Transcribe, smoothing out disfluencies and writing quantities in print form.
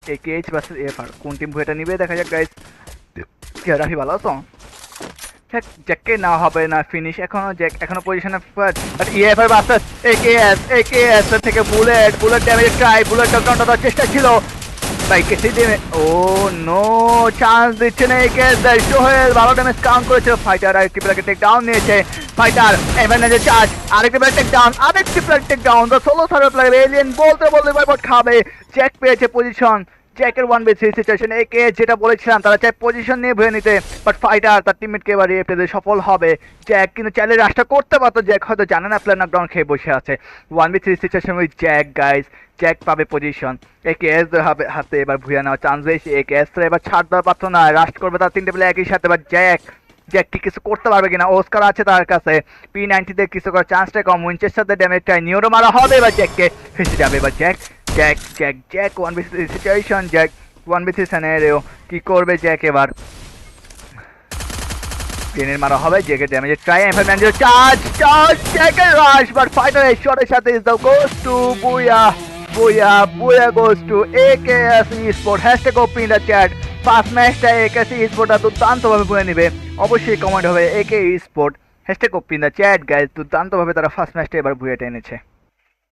AKH versus FR, কোন team ভুয়াটা নিবে দেখা যাক গাইস। রাফি ভালো আছো? জ্যাককে না হবে না ফিনিশ, এখনো পজিশনে বাট ইএফআর ভার্সেস একেএস থেকে bullet damage try, bullet down দেওয়ার চেষ্টা ছিল ভাই কেসি দেবে। ও নো, চান্স দিচ্ছে না একেএস। সোহেল ভালো ড্যামেজ কাউন্ট করেছিল। ফাইটার আরেকটি প্লেয়ারকে টেক ডাউন নিয়েছে। ফাইটার এভেঞ্জারের চার্জ, আরেকটি প্লেয়ার টেক ডাউন, আরেকটি player take down. The solo server player alien বলতে বারবার খাবে। জ্যাক পেয়েছে পজিশন, জ্যাকের 1v3 সিচুয়েশন। একে যেটা বলেছিলাম তারা চাই পজিশন নিয়ে ভেবে নিতে, বাট ফাইটার তার টিমমেটকে এবার পেতে সফল হবে। জ্যাক কিন্তু চাইলে রাশটা করতে পারতো, জ্যাক হয়তো জানে না প্ল্যান নকডাউন খেয়ে বসে আছে। 1v3 situation with Jack guys, Jack পাবে পজিশন। একেএস হাতে এবার ভুয়া নেওয়ার চান্স রয়েছে। একেএস এবার ছাড় দেওয়ার পারতো না, রাশ করবে তার তিনটে প্লেয়ার একই সাথে। এবার জ্যাক কি কিছু করতে পারবে কিনা? ওস্কার আছে তার কাছে, P90 তে কিছু করার চান্সটা কম। উইনচেস্টার ড্যামেজটা নিউরো মারা হবে, এবার জ্যাককে ফেসে যাবে। এবার Jack 1v3 situation, Jack 1v3 scenario, কি করবে জ্যাক এবার? গ্রেনেড মারা হবে, জ্যাকের ড্যামেজে ট্রাই, এফএমএনজিও চার্জ জ্যাকের রাশ, বাট ফাইটার এই শটের সাথে ইজ দ্য গোস টু বুয়া goes to AKS sport. Hashtag open the chat. First ম্যাচটা একেএস স্পোর্টটা দুর্দান্তভাবে বুয়ে নেবে, অবশ্যই কমেন্ট হবে AK sport. Hashtag open the chat guys, দুর্দান্তভাবে তারা ফার্স্ট ম্যাচটা এবার বুয়েটা এনেছে।